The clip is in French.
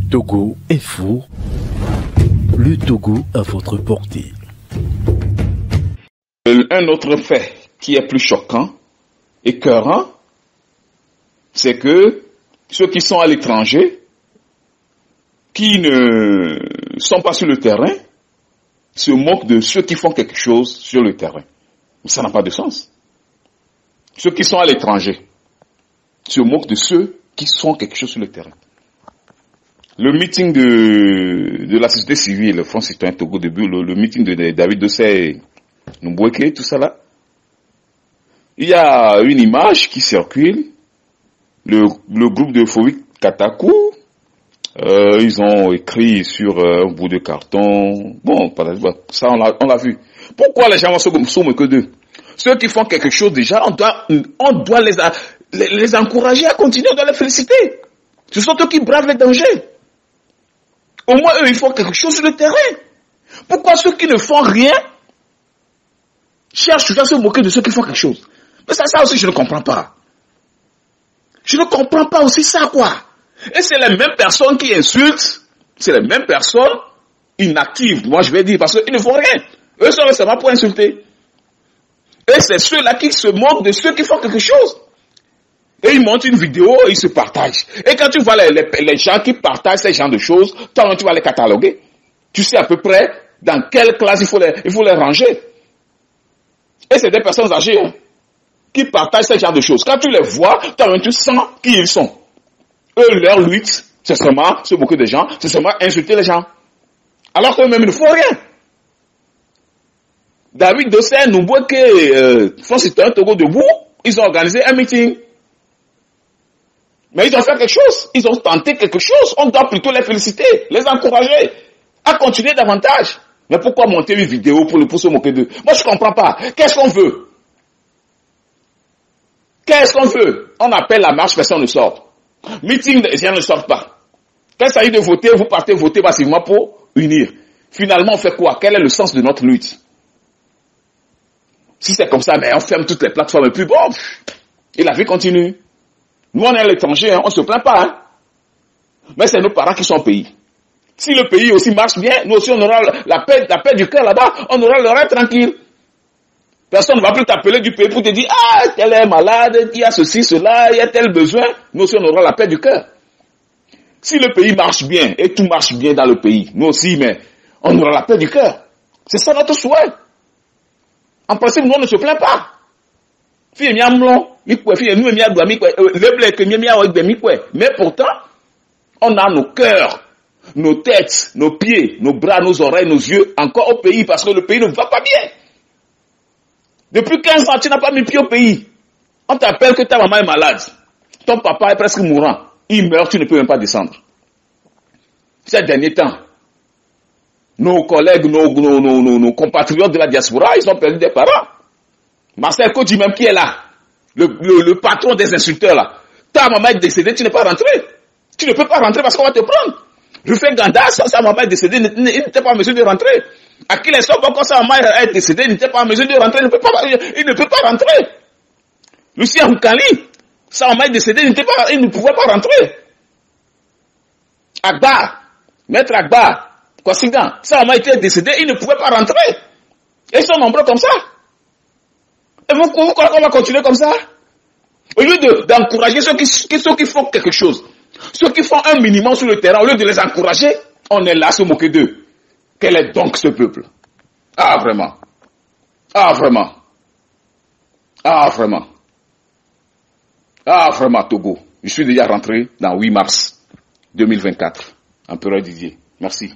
Togo Info, le Togo à votre portée. Un autre fait qui est plus choquant, écœurant, c'est que ceux qui sont à l'étranger, qui ne sont pas sur le terrain, se moquent de ceux qui font quelque chose sur le terrain. Ça n'a pas de sens. Ceux qui sont à l'étranger se moquent de ceux qui font quelque chose sur le terrain. Le meeting de la société civile, le Front citoyen Togo début, le meeting de David Dossé, Mboueke, tout ça là, il y a une image qui circule, le groupe de Fowik Katakou, ils ont écrit sur un bout de carton, bon, ça on l'a vu. Pourquoi les gens sont moqués d'eux? Ceux qui font quelque chose déjà, on doit les encourager à continuer, on doit les féliciter. Ce sont eux qui bravent les dangers. Au moins eux, ils font quelque chose sur le terrain. Pourquoi ceux qui ne font rien cherchent toujours à se moquer de ceux qui font quelque chose? Mais ça aussi, je ne comprends pas. Je ne comprends pas aussi ça, quoi. Et c'est les mêmes personnes qui insultent, c'est les mêmes personnes inactives, moi je vais dire, parce qu'ils ne font rien. Eux sont seulement pour insulter. Et c'est ceux-là qui se moquent de ceux qui font quelque chose. Et ils montent une vidéo et ils se partagent. Et quand tu vois les gens qui partagent ces genres de choses, toi, tu vas les cataloguer. Tu sais à peu près dans quelle classe il faut les ranger. Et c'est des personnes âgées qui partagent ces genres de choses. Quand tu les vois, toi, tu sens qui ils sont. Eux, leur lutte, c'est seulement se moquer des gens, c'est seulement insulter les gens. Alors qu'eux-mêmes, ils ne font rien. David Dossé, Mboueke, Front citoyen Togo debout, ils ont organisé un meeting. Mais ils ont fait quelque chose, ils ont tenté quelque chose, on doit plutôt les féliciter, les encourager à continuer davantage. Mais pourquoi monter une vidéo pour se moquer d'eux? Moi je ne comprends pas. Qu'est-ce qu'on veut? Qu'est-ce qu'on veut? On appelle la marche, personne ne sort. Meeting, les gens ne sortent pas. Quand il s'agit de voter, vous partez voter massivement pour unir. Finalement, on fait quoi? Quel est le sens de notre lutte? Si c'est comme ça, mais on ferme toutes les plateformes et puis bon, et la vie continue. Nous, on est à l'étranger, on ne se plaint pas. Mais c'est nos parents qui sont au pays. Si le pays aussi marche bien, nous aussi on aura la paix du cœur là-bas, on aura l'oreille tranquille. Personne ne va plus t'appeler du pays pour te dire, ah, tel est malade, il y a ceci, cela, il y a tel besoin. Nous aussi on aura la paix du cœur. Si le pays marche bien, et tout marche bien dans le pays, nous aussi, mais on aura la paix du cœur. C'est ça notre souhait. En principe, nous on ne se plaint pas. Mais pourtant, on a nos cœurs, nos têtes, nos pieds, nos bras, nos oreilles, nos yeux encore au pays parce que le pays ne va pas bien. Depuis 15 ans, tu n'as pas mis pied au pays. On t'appelle que ta maman est malade. Ton papa est presque mourant. Il meurt, tu ne peux même pas descendre. Ces derniers temps, nos collègues, nos compatriotes de la diaspora, ils ont perdu des parents. Marcel Kodji même qui est là, le patron des insulteurs là. Ta maman est décédée, tu n'es pas rentré. Tu ne peux pas rentrer parce qu'on va te prendre. Rufin Ganda, sa maman est décédée, il n'était pas en mesure de rentrer. Akile Soko, quand sa maman est décédée, il n'était pas en mesure de rentrer, il ne peut pas rentrer. Lucien Houkali, sa maman est décédée, il ne pouvait pas rentrer. Akbar, Maître Akbar, Kwasigan, sa maman était décédée, il ne pouvait pas rentrer. Et ils sont nombreux comme ça. Et vous croyez qu'on va continuer comme ça? Au lieu d'encourager ceux qui font quelque chose, ceux qui font un minimum sur le terrain, au lieu de les encourager, on est là à se moquer d'eux. Quel est donc ce peuple? Ah vraiment. Ah vraiment. Ah vraiment. Ah vraiment Togo. Je suis déjà rentré dans 8 mars 2024. Empereur Didier. Merci.